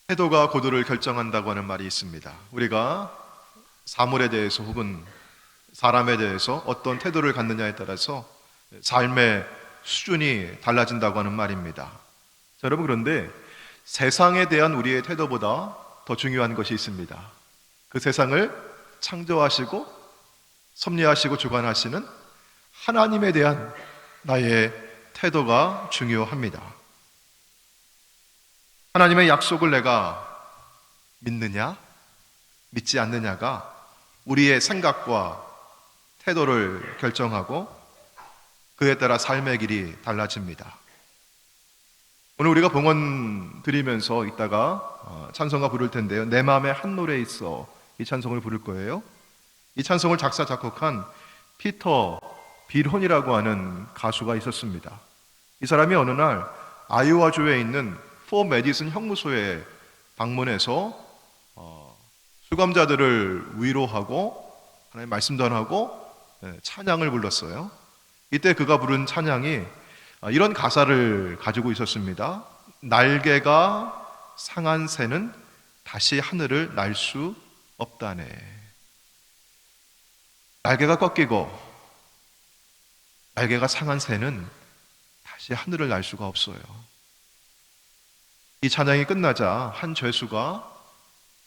태도가 고도를 결정한다고 하는 말이 있습니다. 우리가 사물에 대해서 혹은 사람에 대해서 어떤 태도를 갖느냐에 따라서 삶의 수준이 달라진다고 하는 말입니다. 자, 여러분, 그런데 세상에 대한 우리의 태도보다 더 중요한 것이 있습니다. 그 세상을 창조하시고 섭리하시고 주관하시는 하나님에 대한 나의 태도가 중요합니다. 하나님의 약속을 내가 믿느냐, 믿지 않느냐가 우리의 생각과 태도를 결정하고 그에 따라 삶의 길이 달라집니다. 오늘 우리가 봉헌 드리면서 이따가 찬송가 부를 텐데요. 내 마음에 한 노래 있어, 이 찬송을 부를 거예요. 이 찬송을 작사 작곡한 피터 빌혼이라고 하는 가수가 있었습니다. 이 사람이 어느 날 아이오와주에 있는 포 메디슨 형무소에 방문해서 수감자들을 위로하고 하나님 말씀 전하고 찬양을 불렀어요. 이때 그가 부른 찬양이 이런 가사를 가지고 있었습니다. 날개가 상한 새는 다시 하늘을 날 수 없다네. 날개가 꺾이고 날개가 상한 새는 다시 하늘을 날 수가 없어요. 이 찬양이 끝나자 한 죄수가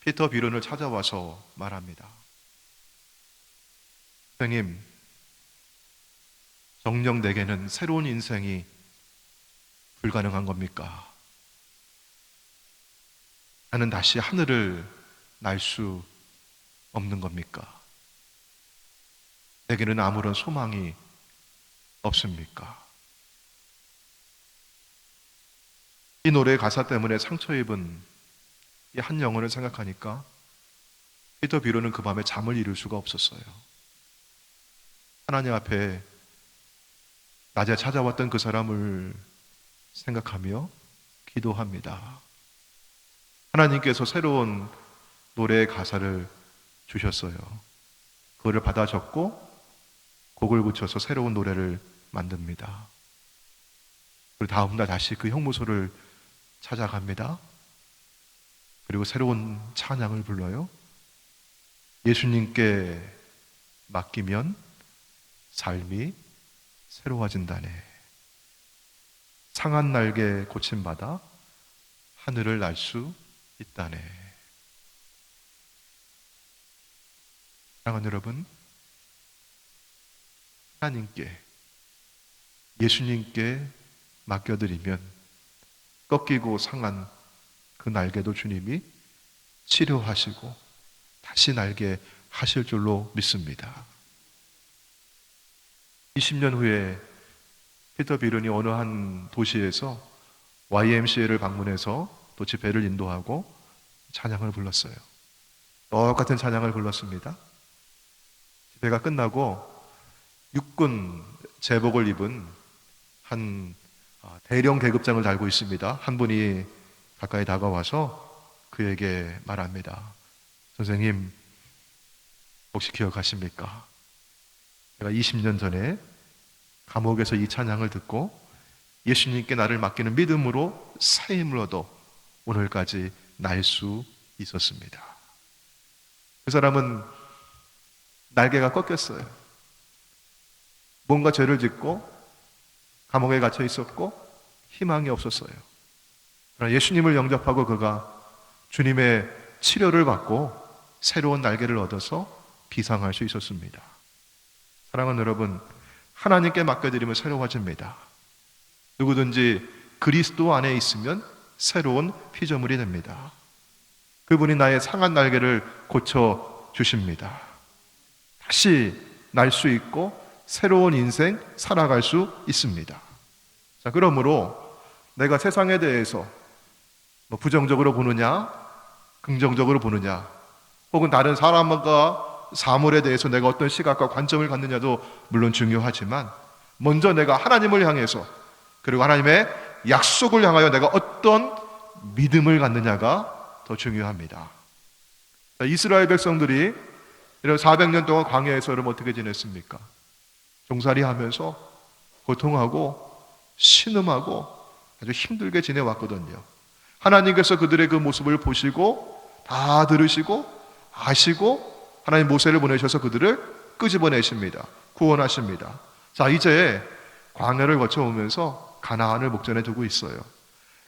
피터 빌혼을 찾아와서 말합니다. 선생님, 정녕 내게는 새로운 인생이 불가능한 겁니까? 나는 다시 하늘을 날 수 없는 겁니까? 내게는 아무런 소망이 없습니까? 이 노래의 가사 때문에 상처 입은 이 한 영혼을 생각하니까 피터 빌혼은 그 밤에 잠을 이룰 수가 없었어요. 하나님 앞에 낮에 찾아왔던 그 사람을 생각하며 기도합니다. 하나님께서 새로운 노래의 가사를 주셨어요. 그거를 받아 적고 곡을 붙여서 새로운 노래를 만듭니다. 그리고 다음날 다시 그 형무소를 찾아갑니다. 그리고 새로운 찬양을 불러요. 예수님께 맡기면 삶이 새로워진다네. 상한 날개 고침받아 하늘을 날 수 있다네. 사랑하는 여러분, 하나님께, 예수님께 맡겨드리면 꺾이고 상한 그 날개도 주님이 치료하시고 다시 날게 하실 줄로 믿습니다. 20년 후에 피터 빌혼이 어느 한 도시에서 YMCA를 방문해서 또 집회를 인도하고 찬양을 불렀어요. 똑같은 찬양을 불렀습니다. 집회가 끝나고 육군 제복을 입은 한 대령 계급장을 달고 있습니다. 한 분이 가까이 다가와서 그에게 말합니다. 선생님, 혹시 기억하십니까? 제가 20년 전에 감옥에서 이 찬양을 듣고 예수님께 나를 맡기는 믿음으로 새 힘을 얻어 오늘까지 날 수 있었습니다. 그 사람은 날개가 꺾였어요. 뭔가 죄를 짓고 감옥에 갇혀 있었고 희망이 없었어요. 그러나 예수님을 영접하고 그가 주님의 치료를 받고 새로운 날개를 얻어서 비상할 수 있었습니다. 사랑하는 여러분, 하나님께 맡겨드리면 새로워집니다. 누구든지 그리스도 안에 있으면 새로운 피조물이 됩니다. 그분이 나의 상한 날개를 고쳐 주십니다. 다시 날 수 있고 새로운 인생 살아갈 수 있습니다. 자, 그러므로 내가 세상에 대해서 부정적으로 보느냐, 긍정적으로 보느냐, 혹은 다른 사람과 사물에 대해서 내가 어떤 시각과 관점을 갖느냐도 물론 중요하지만 먼저 내가 하나님을 향해서 그리고 하나님의 약속을 향하여 내가 어떤 믿음을 갖느냐가 더 중요합니다. 자, 이스라엘 백성들이 이런 400년 동안 광야에서 여러분 어떻게 지냈습니까? 종살이 하면서 고통하고 신음하고 아주 힘들게 지내왔거든요. 하나님께서 그들의 그 모습을 보시고 다 들으시고 아시고 하나님 모세를 보내셔서 그들을 끄집어내십니다. 구원하십니다. 자, 이제 광야를 거쳐오면서 가나안을 목전에 두고 있어요.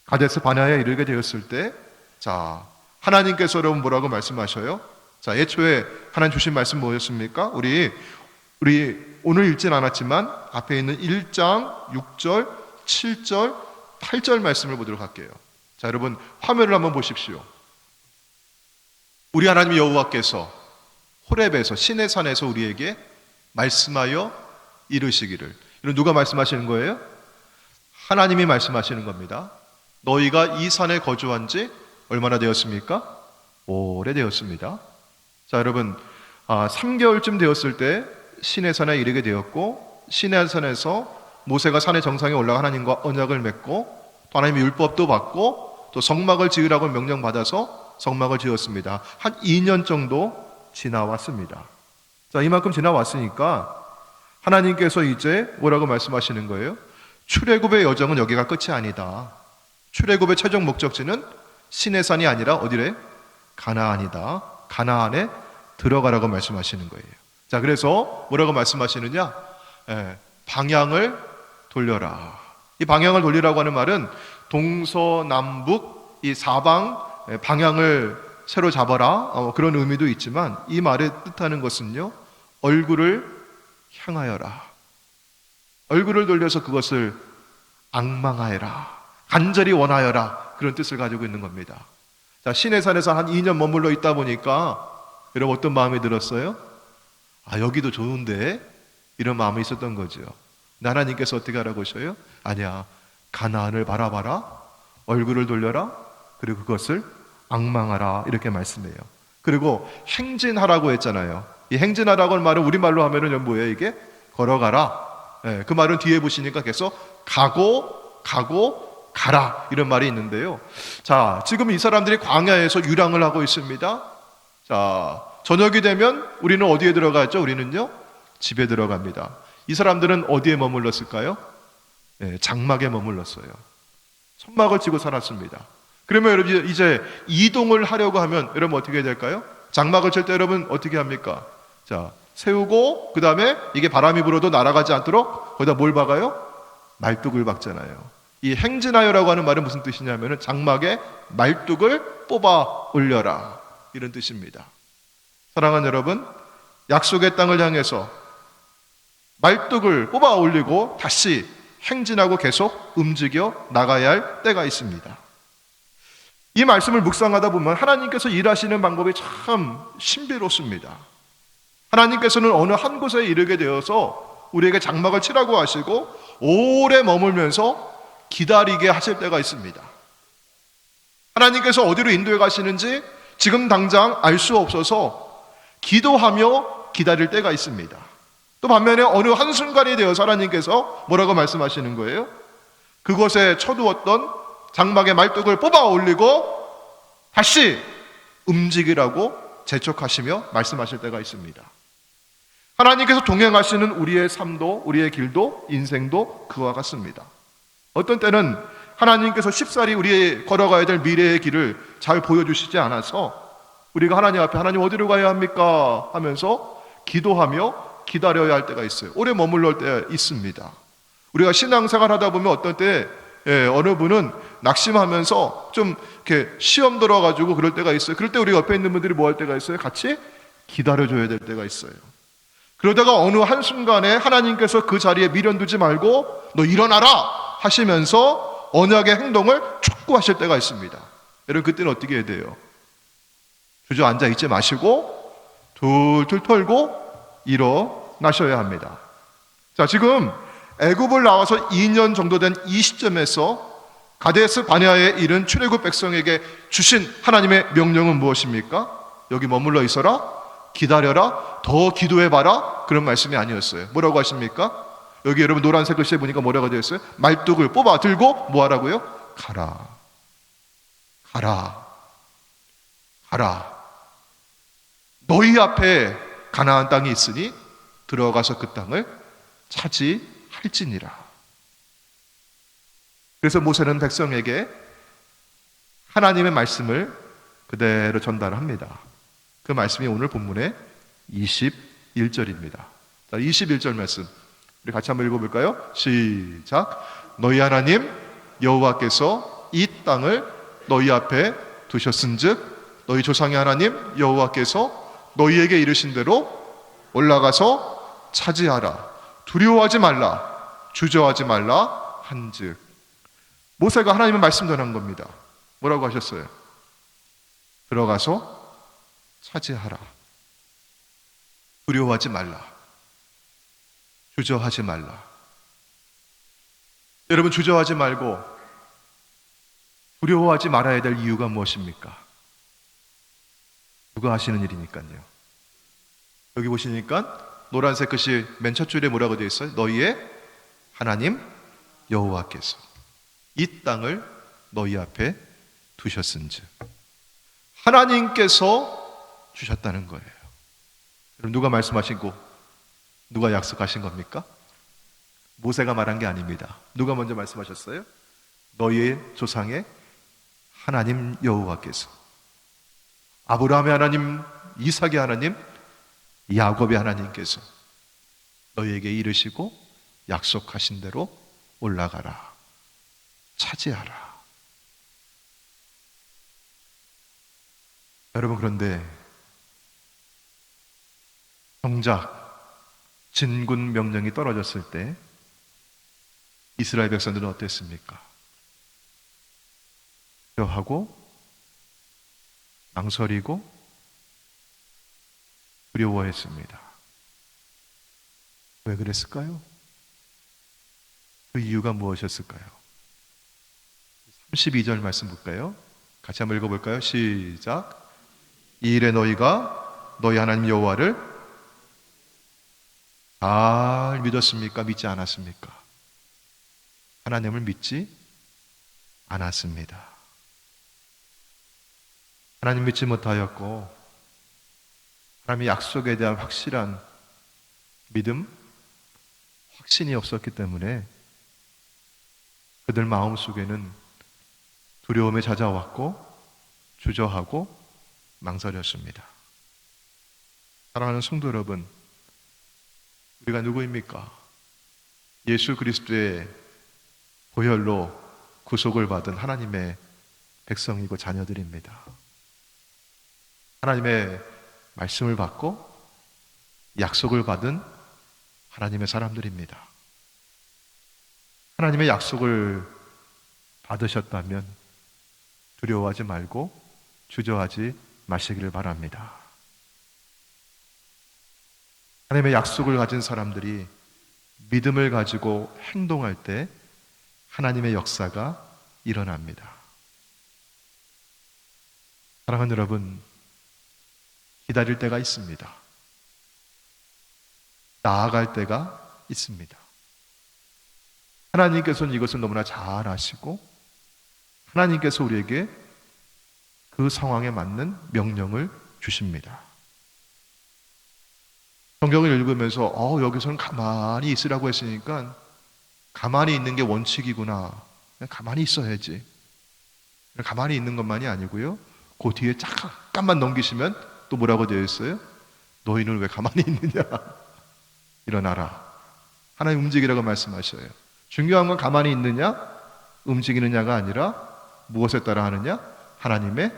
가데스 바네아에 이르게 되었을 때, 자, 하나님께서 여러분 뭐라고 말씀하셔요? 자, 애초에 하나님 주신 말씀 뭐였습니까? 우리 오늘 읽진 않았지만 앞에 있는 1장 6절, 7절, 8절 말씀을 보도록 할게요. 자, 여러분 화면을 한번 보십시오. 우리 하나님 여호와께서 호렙에서 시내 산에서 우리에게 말씀하여 이르시기를. 이런 누가 말씀하시는 거예요? 하나님이 말씀하시는 겁니다. 너희가 이 산에 거주한 지 얼마나 되었습니까? 오래되었습니다. 자, 여러분 3개월쯤 되었을 때 시내산에 이르게 되었고, 시내산에서 모세가 산의 정상에 올라가 하나님과 언약을 맺고 또 하나님의 율법도 받고 또 성막을 지으라고 명령받아서 성막을 지었습니다. 한 2년 정도 지나왔습니다. 자, 이만큼 지나왔으니까 하나님께서 이제 뭐라고 말씀하시는 거예요? 출애굽의 여정은 여기가 끝이 아니다. 출애굽의 최종 목적지는 시내산이 아니라 어디래? 가나안이다. 가나안에 들어가라고 말씀하시는 거예요. 자, 그래서 뭐라고 말씀하시느냐? 방향을 돌려라. 이 방향을 돌리라고 하는 말은 동서남북 이 사방 방향을 새로 잡아라, 그런 의미도 있지만 이 말의 뜻하는 것은요, 얼굴을 향하여라. 얼굴을 돌려서 그것을 앙망하여라. 간절히 원하여라. 그런 뜻을 가지고 있는 겁니다. 자, 시내산에서 한 2년 머물러 있다 보니까 여러분 어떤 마음이 들었어요? 여기도 좋은데? 이런 마음이 있었던 거죠. 하나님께서 어떻게 하라고 하셔요? 아니야, 가나안을 바라봐라, 얼굴을 돌려라, 그리고 그것을 앙망하라, 이렇게 말씀해요. 그리고 행진하라고 했잖아요. 이 행진하라고 하는 말은 우리말로 하면은 뭐예요? 이게 걸어가라. 그 말은 뒤에 보시니까 계속 가고 가라, 이런 말이 있는데요. 자, 지금 이 사람들이 광야에서 유랑을 하고 있습니다. 자, 저녁이 되면 우리는 어디에 들어가죠? 우리는요, 집에 들어갑니다. 이 사람들은 어디에 머물렀을까요? 장막에 머물렀어요. 천막을 치고 살았습니다. 그러면 여러분 이제 이동을 하려고 하면 여러분 어떻게 해야 될까요? 장막을 칠 때 여러분 어떻게 합니까? 자, 세우고 그 다음에 이게 바람이 불어도 날아가지 않도록 거기다 뭘 박아요? 말뚝을 박잖아요. 이 행진하여라고 하는 말은 무슨 뜻이냐면 장막에 말뚝을 뽑아 올려라, 이런 뜻입니다. 사랑하는 여러분, 약속의 땅을 향해서 말뚝을 뽑아 올리고 다시 행진하고 계속 움직여 나가야 할 때가 있습니다. 이 말씀을 묵상하다 보면 하나님께서 일하시는 방법이 참 신비롭습니다. 하나님께서는 어느 한 곳에 이르게 되어서 우리에게 장막을 치라고 하시고 오래 머물면서 기다리게 하실 때가 있습니다. 하나님께서 어디로 인도해 가시는지 지금 당장 알 수 없어서 기도하며 기다릴 때가 있습니다. 또 반면에 어느 한순간이 되어서 하나님께서 뭐라고 말씀하시는 거예요? 그곳에 쳐두었던 장막의 말뚝을 뽑아 올리고 다시 움직이라고 재촉하시며 말씀하실 때가 있습니다. 하나님께서 동행하시는 우리의 삶도, 우리의 길도, 인생도 그와 같습니다. 어떤 때는 하나님께서 쉽사리 우리의 걸어가야 될 미래의 길을 잘 보여주시지 않아서 우리가 하나님 앞에 하나님 어디로 가야 합니까? 하면서 기도하며 기다려야 할 때가 있어요. 오래 머물러 때 있습니다. 우리가 신앙생활 하다 보면 어떤 때 어느 분은 낙심하면서 좀 이렇게 시험 들어가지고 그럴 때가 있어요. 그럴 때 우리 옆에 있는 분들이 뭐 할 때가 있어요? 같이 기다려줘야 될 때가 있어요. 그러다가 어느 한순간에 하나님께서 그 자리에 미련두지 말고 너 일어나라 하시면서 언약의 행동을 촉구하실 때가 있습니다. 여러분 그때는 어떻게 해야 돼요? 주저앉아 있지 마시고 툴툴 털고 일어나셔야 합니다. 자, 지금 애굽을 나와서 2년 정도 된 이 시점에서 가데스 바네아에 이른 출애굽 백성에게 주신 하나님의 명령은 무엇입니까? 여기 머물러 있어라, 기다려라, 더 기도해봐라, 그런 말씀이 아니었어요. 뭐라고 하십니까? 여기 여러분 노란색 글씨에 보니까 뭐라고 되어 있어요? 말뚝을 뽑아 들고 뭐 하라고요? 가라, 가라, 가라. 너희 앞에 가나안 땅이 있으니 들어가서 그 땅을 차지할지니라. 그래서 모세는 백성에게 하나님의 말씀을 그대로 전달합니다. 그 말씀이 오늘 본문의 21절입니다. 자, 21절 말씀 우리 같이 한번 읽어볼까요? 시작. 너희 하나님 여호와께서 이 땅을 너희 앞에 두셨은즉 너희 조상의 하나님 여호와께서 너희에게 이르신 대로 올라가서 차지하라. 두려워하지 말라. 주저하지 말라 한즉. 모세가 하나님의 말씀 전한 겁니다. 뭐라고 하셨어요? 들어가서 차지하라. 두려워하지 말라. 주저하지 말라. 여러분, 주저하지 말고 두려워하지 말아야 될 이유가 무엇입니까? 누가 하시는 일이니까요. 여기 보시니까 노란색 글씨 맨 첫 줄에 뭐라고 되어 있어요? 너희의 하나님 여호와께서 이 땅을 너희 앞에 두셨은즉. 하나님께서 주셨다는 거예요. 그럼 누가 말씀하시고 누가 약속하신 겁니까? 모세가 말한 게 아닙니다. 누가 먼저 말씀하셨어요? 너희의 조상의 하나님 여호와께서, 아브라함의 하나님, 이삭의 하나님, 야곱의 하나님께서 너희에게 이르시고 약속하신 대로 올라가라, 차지하라. 여러분, 그런데 정작 진군 명령이 떨어졌을 때 이스라엘 백성들은 어땠습니까? 두려워하고 망설이고 두려워했습니다. 왜 그랬을까요? 그 이유가 무엇이었을까요? 32절 말씀 볼까요? 같이 한번 읽어볼까요? 시작. 이 일에 너희가 너희 하나님 여호와를 잘 믿었습니까? 믿지 않았습니까? 하나님을 믿지 않았습니다. 하나님 믿지 못하였고 하나님의 약속에 대한 확실한 믿음, 확신이 없었기 때문에 그들 마음속에는 두려움이 찾아왔고 주저하고 망설였습니다. 사랑하는 성도 여러분, 우리가 누구입니까? 예수 그리스도의 보혈로 구속을 받은 하나님의 백성이고 자녀들입니다. 하나님의 말씀을 받고 약속을 받은 하나님의 사람들입니다. 하나님의 약속을 받으셨다면 두려워하지 말고 주저하지 마시기를 바랍니다. 하나님의 약속을 가진 사람들이 믿음을 가지고 행동할 때 하나님의 역사가 일어납니다. 사랑하는 여러분, 기다릴 때가 있습니다. 나아갈 때가 있습니다. 하나님께서는 이것을 너무나 잘 아시고 하나님께서 우리에게 그 상황에 맞는 명령을 주십니다. 성경을 읽으면서 여기서는 가만히 있으라고 했으니까 가만히 있는 게 원칙이구나, 그냥 가만히 있어야지, 가만히 있는 것만이 아니고요, 그 뒤에 잠깐만 넘기시면 또 뭐라고 되어 있어요? 너희는 왜 가만히 있느냐, 일어나라. 하나님 움직이라고 말씀하셔요. 중요한 건 가만히 있느냐 움직이느냐가 아니라 무엇에 따라 하느냐? 하나님의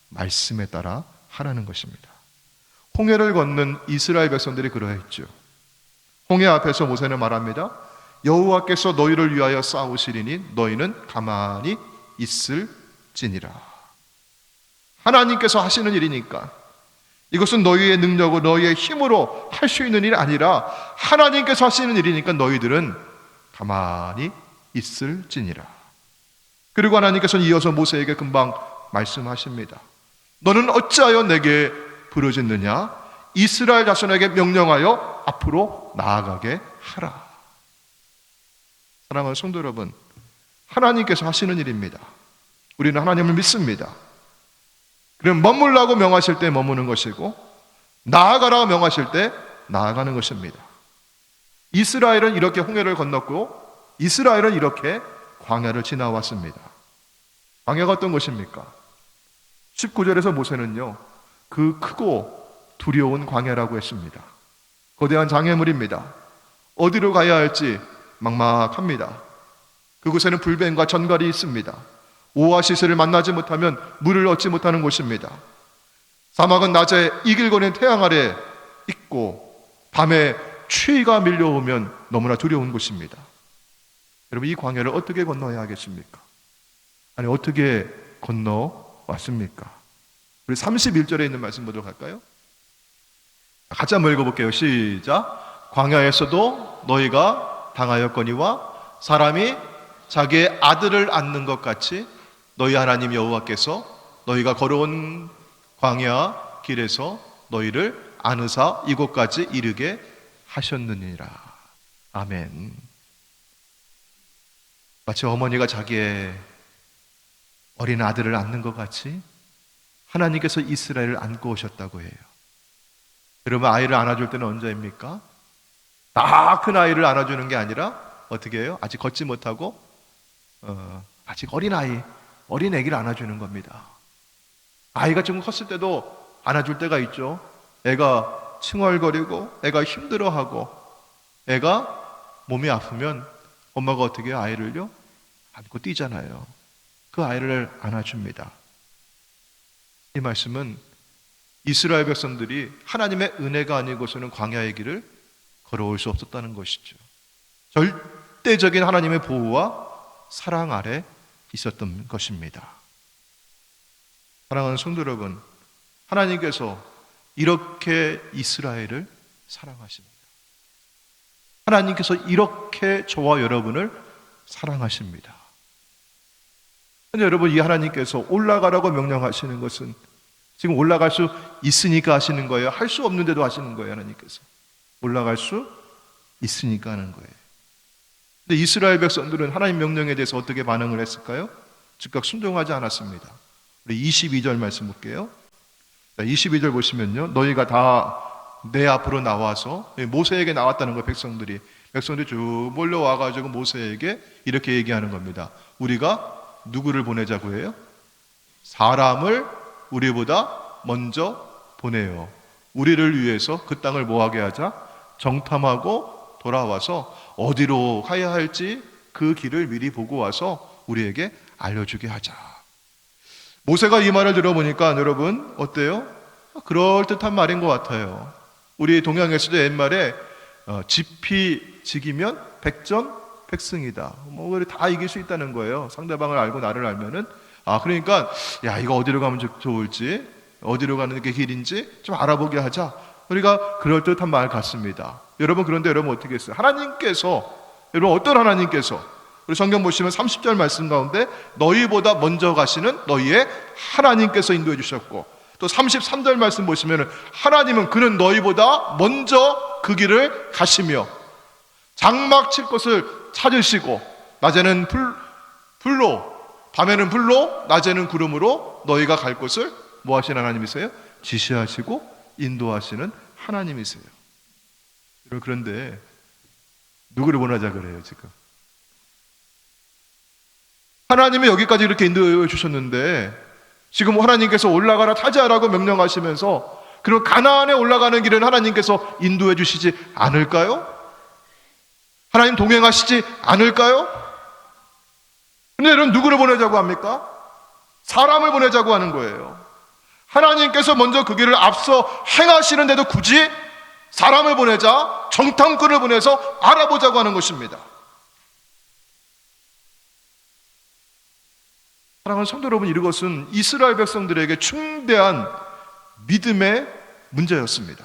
말씀에 따라 하라는 것입니다. 홍해를 걷는 이스라엘 백성들이 그러했죠. 홍해 앞에서 모세는 말합니다. 여호와께서 너희를 위하여 싸우시리니 너희는 가만히 있을지니라. 하나님께서 하시는 일이니까 이것은 너희의 능력으로 너희의 힘으로 할 수 있는 일이 아니라 하나님께서 하시는 일이니까 너희들은 가만히 있을지니라. 그리고 하나님께서는 이어서 모세에게 금방 말씀하십니다. 너는 어찌하여 내게 부르짖느냐? 이스라엘 자손에게 명령하여 앞으로 나아가게 하라. 사랑하는 성도 여러분, 하나님께서 하시는 일입니다. 우리는 하나님을 믿습니다. 그럼 머물라고 명하실 때 머무는 것이고 나아가라고 명하실 때 나아가는 것입니다. 이스라엘은 이렇게 홍해를 건넜고 이스라엘은 이렇게 광야를 지나왔습니다. 광야가 어떤 것입니까? 19절에서 모세는요, 그 크고 두려운 광야라고 했습니다. 거대한 장애물입니다. 어디로 가야 할지 막막합니다. 그곳에는 불뱀과 전갈이 있습니다. 오아시스를 만나지 못하면 물을 얻지 못하는 곳입니다. 사막은 낮에 이길거리는 태양 아래 있고 밤에 추위가 밀려오면 너무나 두려운 곳입니다. 여러분, 이 광야를 어떻게 건너야 하겠습니까? 아니, 어떻게 건너왔습니까? 우리 31절에 있는 말씀 보도록 할까요? 같이 한번 읽어볼게요. 시작. 광야에서도 너희가 당하였거니와 사람이 자기의 아들을 안는 것 같이 너희 하나님 여호와께서 너희가 걸어온 광야 길에서 너희를 안으사 이곳까지 이르게 하셨느니라. 아멘. 마치 어머니가 자기의 어린 아들을 안는 것 같이 하나님께서 이스라엘을 안고 오셨다고 해요. 여러분, 아이를 안아줄 때는 언제입니까? 다 큰 아이를 안아주는 게 아니라 어떻게 해요? 아직 걷지 못하고 아직 어린 애기를 안아주는 겁니다. 아이가 좀 컸을 때도 안아줄 때가 있죠. 애가 칭얼거리고 애가 힘들어하고 애가 몸이 아프면 엄마가 어떻게 해요? 아이를요? 안고 뛰잖아요. 그 아이를 안아줍니다. 이 말씀은 이스라엘 백성들이 하나님의 은혜가 아니고서는 광야의 길을 걸어올 수 없었다는 것이죠. 절대적인 하나님의 보호와 사랑 아래 있었던 것입니다. 사랑하는 성도 여러분, 하나님께서 이렇게 이스라엘을 사랑하십니다. 하나님께서 이렇게 저와 여러분을 사랑하십니다. 여러분, 이 하나님께서 올라가라고 명령하시는 것은 지금 올라갈 수 있으니까 하시는 거예요? 할 수 없는데도 하시는 거예요? 하나님께서 올라갈 수 있으니까 하는 거예요. 근데 이스라엘 백성들은 하나님 명령에 대해서 어떻게 반응을 했을까요? 즉각 순종하지 않았습니다. 우리 22절 말씀 볼게요. 22절 보시면요, 너희가 다 내 앞으로 나와서, 모세에게 나왔다는 거예요. 백성들이 쭉 몰려와가지고 모세에게 이렇게 얘기하는 겁니다. 우리가 누구를 보내자고 해요? 사람을 우리보다 먼저 보내요. 우리를 위해서 그 땅을 뭐하게 하자? 정탐하고 돌아와서 어디로 가야 할지 그 길을 미리 보고 와서 우리에게 알려주게 하자. 모세가 이 말을 들어보니까 여러분 어때요? 그럴듯한 말인 것 같아요. 우리 동양에서도 옛말에 지피지기면 백전백승이다. 뭐 다 이길 수 있다는 거예요. 상대방을 알고 나를 알면은. 그러니까 야, 이거 어디로 가면 좋을지, 어디로 가는 게 길인지 좀 알아보게 하자. 우리가 그럴듯한 말 같습니다. 여러분, 그런데 여러분 어떻게 했어요? 여러분 어떤 하나님께서 우리 성경 보시면 30절 말씀 가운데 너희보다 먼저 가시는 너희의 하나님께서 인도해 주셨고, 또 33절 말씀 보시면 하나님은 그는 너희보다 먼저 그 길을 가시며 장막 칠 것을 찾으시고 낮에는 불로 밤에는 불로 낮에는 구름으로 너희가 갈 곳을 뭐 하시는 하나님이세요? 지시하시고 인도하시는 하나님이세요. 그런데 누구를 원하자 그래요 지금? 하나님이 여기까지 이렇게 인도해 주셨는데 지금 하나님께서 올라가라 타자라고 명령하시면서 그리고 가나안에 올라가는 길은 하나님께서 인도해 주시지 않을까요? 하나님 동행하시지 않을까요? 근데 여러분 누구를 보내자고 합니까? 사람을 보내자고 하는 거예요. 하나님께서 먼저 그 길을 앞서 행하시는데도 굳이 사람을 보내자, 정탐꾼을 보내서 알아보자고 하는 것입니다. 사랑하는 성도 여러분, 이것은 이스라엘 백성들에게 중대한 믿음의 문제였습니다.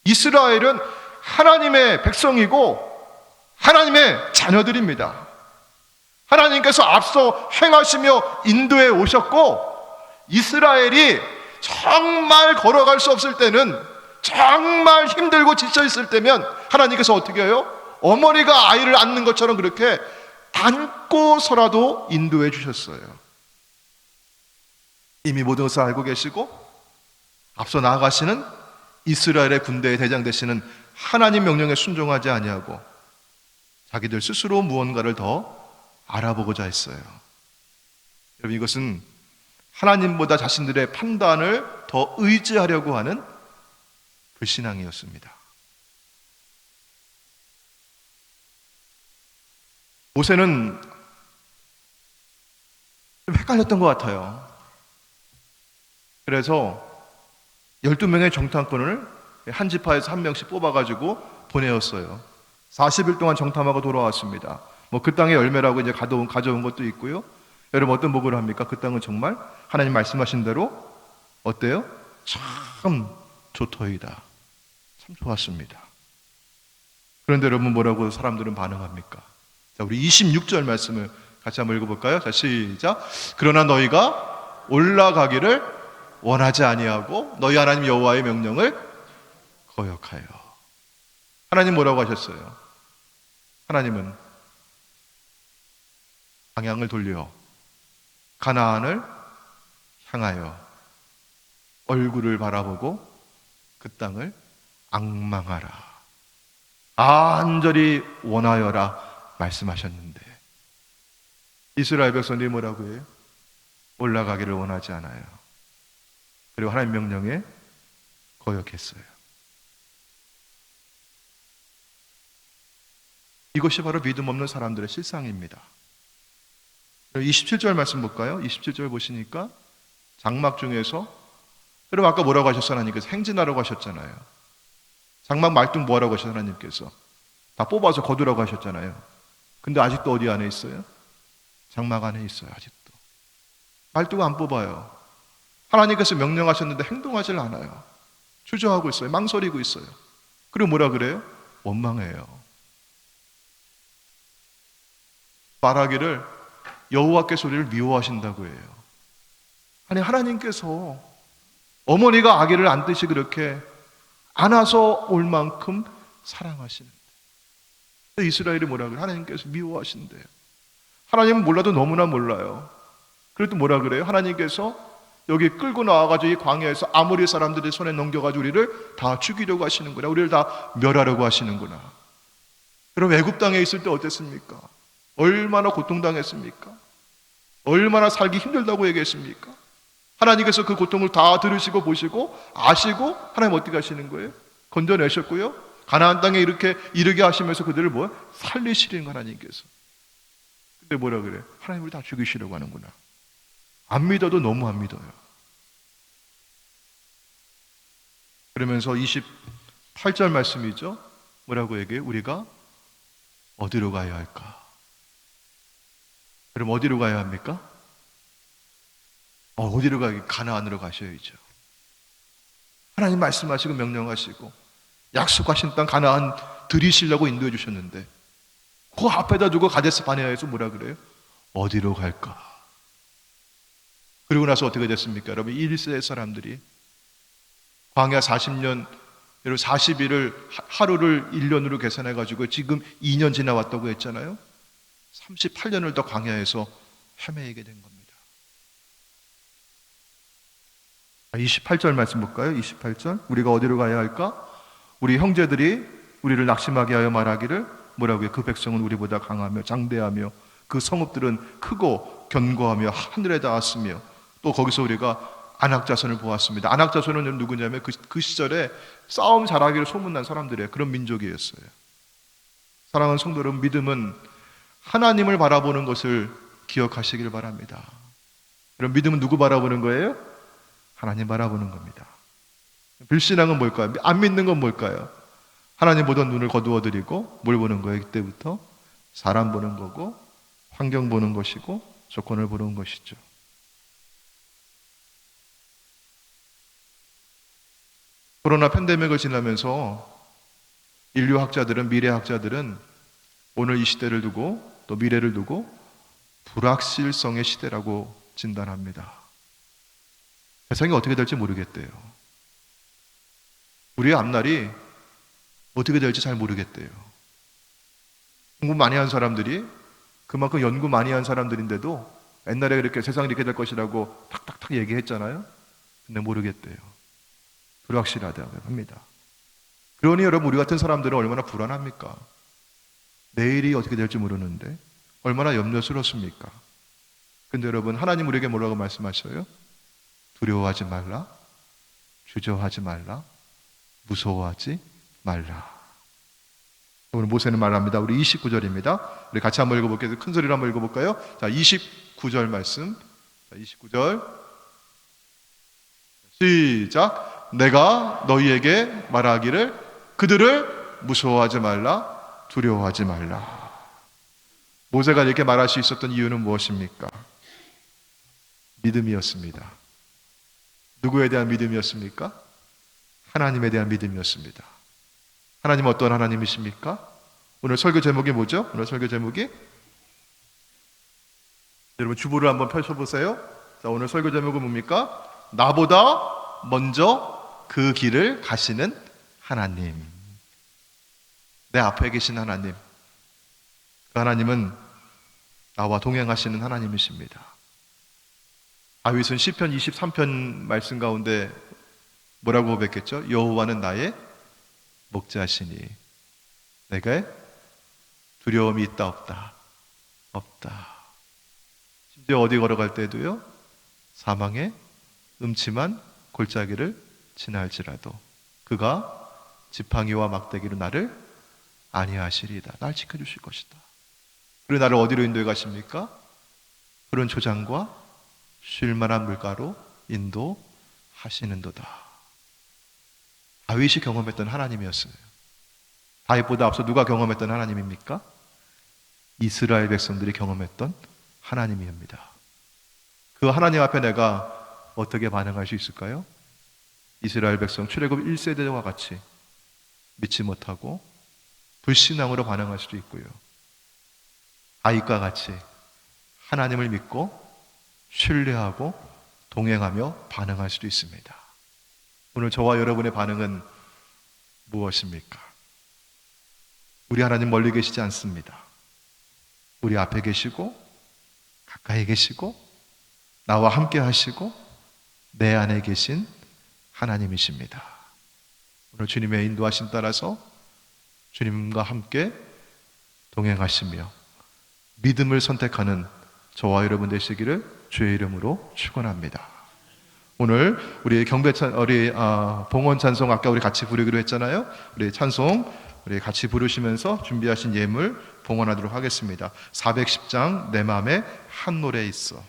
이스라엘은 하나님의 백성이고 하나님의 자녀들입니다. 하나님께서 앞서 행하시며 인도해 오셨고, 이스라엘이 정말 걸어갈 수 없을 때는, 정말 힘들고 지쳐 있을 때면 하나님께서 어떻게 해요? 어머니가 아이를 안는 것처럼 그렇게 안고서라도 인도해 주셨어요. 이미 모든 것을 알고 계시고 앞서 나아가시는 이스라엘의 군대의 대장 되시는 하나님 명령에 순종하지 아니하고 자기들 스스로 무언가를 더 알아보고자 했어요. 여러분, 이것은 하나님보다 자신들의 판단을 더 의지하려고 하는 불신앙이었습니다. 모세는 좀 헷갈렸던 것 같아요. 그래서 12명의 정탐꾼을 한 지파에서 한 명씩 뽑아가지고 보내었어요. 40일 동안 정탐하고 돌아왔습니다. 그 땅의 열매라고 이제 가져온 것도 있고요. 여러분, 어떤 복을 합니까? 그 땅은 정말 하나님 말씀하신 대로 어때요? 참 좋더이다. 참 좋았습니다. 그런데 여러분, 뭐라고 사람들은 반응합니까? 자, 우리 26절 말씀을 같이 한번 읽어볼까요? 자, 시작. 그러나 너희가 올라가기를 원하지 아니하고 너희 하나님 여호와의 명령을 거역하여. 하나님 뭐라고 하셨어요? 하나님은 방향을 돌려 가나안을 향하여 얼굴을 바라보고 그 땅을 앙망하라, 간절히 원하여라 말씀하셨는데 이스라엘 백성들이 뭐라고 해요? 올라가기를 원하지 않아요. 그리고 하나님 명령에 거역했어요. 이것이 바로 믿음 없는 사람들의 실상입니다. 27절 말씀 볼까요? 27절 보시니까 장막 중에서, 여러분 아까 뭐라고 하셨어요? 하나님께서 행진하라고 하셨잖아요. 장막 말뚝 뭐라고 하셨어요? 하나님께서 다 뽑아서 거두라고 하셨잖아요. 근데 아직도 어디 안에 있어요? 장막 안에 있어요. 아직도 말뚝 안 뽑아요. 하나님께서 명령하셨는데 행동하질 않아요. 주저하고 있어요. 망설이고 있어요. 그리고 뭐라 그래요? 원망해요. 말하기를 여호와께서 우리를 미워하신다고 해요. 아니, 하나님께서 어머니가 아기를 안듯이 그렇게 안아서 올 만큼 사랑하시는데 이스라엘이 뭐라 그래요? 하나님께서 미워하신대요. 하나님은 몰라도 너무나 몰라요. 그래도 뭐라 그래요? 하나님께서 여기 끌고 나와가지고 이 광야에서 아모리 사람들의 손에 넘겨가지고 우리를 다 죽이려고 하시는구나. 우리를 다 멸하려고 하시는구나. 여러분, 애굽 땅에 있을 때 어땠습니까? 얼마나 고통당했습니까? 얼마나 살기 힘들다고 얘기했습니까? 하나님께서 그 고통을 다 들으시고 보시고 아시고 하나님 어떻게 하시는 거예요? 건져내셨고요. 가나안 땅에 이렇게 이르게 하시면서 그들을 살리시는 하나님께서. 근데 뭐라 그래? 하나님 우리 다 죽이시려고 하는구나. 안 믿어도 너무 안 믿어요. 그러면서 28절 말씀이죠. 뭐라고 얘기해요? 우리가 어디로 가야 할까? 그럼 어디로 가야 합니까? 어디로 가야? 가나안으로 가셔야죠. 하나님 말씀하시고 명령하시고 약속하신 땅 가나안 들이시려고 인도해 주셨는데 그 앞에다 두고 가데스 바네아에서 뭐라 그래요? 어디로 갈까? 그리고 나서 어떻게 됐습니까? 여러분, 1세의 사람들이 광야 40년, 여러분 40일을 하루를 1년으로 계산해가지고 지금 2년 지나왔다고 했잖아요. 38년을 더 광야에서 헤매이게 된 겁니다. 28절 말씀 볼까요? 28절. 우리가 어디로 가야 할까? 우리 형제들이 우리를 낙심하게 하여 말하기를 뭐라고요? 그 백성은 우리보다 강하며 장대하며 그 성읍들은 크고 견고하며 하늘에 닿았으며 또 거기서 우리가 안악자손을 보았습니다. 안악자손은 누구냐면 그 시절에 싸움 잘하기로 소문난 사람들이에요. 그런 민족이었어요. 사랑하는 성도 여러분, 믿음은 하나님을 바라보는 것을 기억하시길 바랍니다. 여러분, 믿음은 누구 바라보는 거예요? 하나님 바라보는 겁니다. 불신앙은 뭘까요? 안 믿는 건 뭘까요? 하나님 보던 눈을 거두어드리고 뭘 보는 거예요? 그때부터 사람 보는 거고 환경 보는 것이고 조건을 보는 것이죠. 코로나 팬데믹을 지나면서 인류학자들은, 미래학자들은 오늘 이 시대를 두고 또 미래를 두고 불확실성의 시대라고 진단합니다. 세상이 어떻게 될지 모르겠대요. 우리의 앞날이 어떻게 될지 잘 모르겠대요. 공부 많이 한 사람들이 그만큼 연구 많이 한 사람들인데도 옛날에 이렇게 세상이 이렇게 될 것이라고 탁탁탁 얘기했잖아요. 근데 모르겠대요. 불확실하다고 합니다. 그러니 여러분, 우리 같은 사람들은 얼마나 불안합니까? 내일이 어떻게 될지 모르는데 얼마나 염려스럽습니까? 근데 여러분, 하나님 우리에게 뭐라고 말씀하셔요? 두려워하지 말라, 주저하지 말라, 무서워하지 말라. 오늘 모세는 말합니다. 우리 29절입니다. 우리 같이 한번 읽어볼게요. 큰 소리로 한번 읽어볼까요? 자, 29절 말씀. 자, 29절 시작. 내가 너희에게 말하기를 그들을 무서워하지 말라, 두려워하지 말라. 모세가 이렇게 말할 수 있었던 이유는 무엇입니까? 믿음이었습니다. 누구에 대한 믿음이었습니까? 하나님에 대한 믿음이었습니다. 하나님은 어떤 하나님이십니까? 오늘 설교 제목이 뭐죠? 오늘 설교 제목이, 여러분 주보를 한번 펼쳐보세요. 자, 오늘 설교 제목은 뭡니까? 나보다 먼저 그 길을 가시는 하나님. 내 앞에 계신 하나님. 그 하나님은 나와 동행하시는 하나님이십니다. 다윗은 시편 23편 말씀 가운데 뭐라고 고백했죠? 여호와는 나의 목자시니 내게 두려움이 있다 없다? 없다. 심지어 어디 걸어갈 때도요, 사망의 음침한 골짜기를 지날지라도 그가 지팡이와 막대기로 나를 안위하시리이다. 날 지켜주실 것이다. 그리고 나를 어디로 인도해 가십니까? 푸른 초장과 쉴만한 물가로 인도하시는도다. 다윗이 경험했던 하나님이었어요. 다윗보다 앞서 누가 경험했던 하나님입니까? 이스라엘 백성들이 경험했던 하나님입니다. 그 하나님 앞에 내가 어떻게 반응할 수 있을까요? 이스라엘 백성 출애굽 1세대와 같이 믿지 못하고 불신앙으로 반응할 수도 있고요. 다윗과 같이 하나님을 믿고 신뢰하고 동행하며 반응할 수도 있습니다. 오늘 저와 여러분의 반응은 무엇입니까? 우리 하나님 멀리 계시지 않습니다. 우리 앞에 계시고 가까이 계시고 나와 함께 하시고 내 안에 계신 하나님이십니다. 오늘 주님의 인도하심 따라서 주님과 함께 동행하시며 믿음을 선택하는 저와 여러분 되시기를 주의 이름으로 축원합니다. 오늘 우리 봉헌 찬송 아까 우리 같이 부르기로 했잖아요. 우리 찬송 우리 같이 부르시면서 준비하신 예물 봉헌하도록 하겠습니다. 410장 내 맘에 한 노래 있어.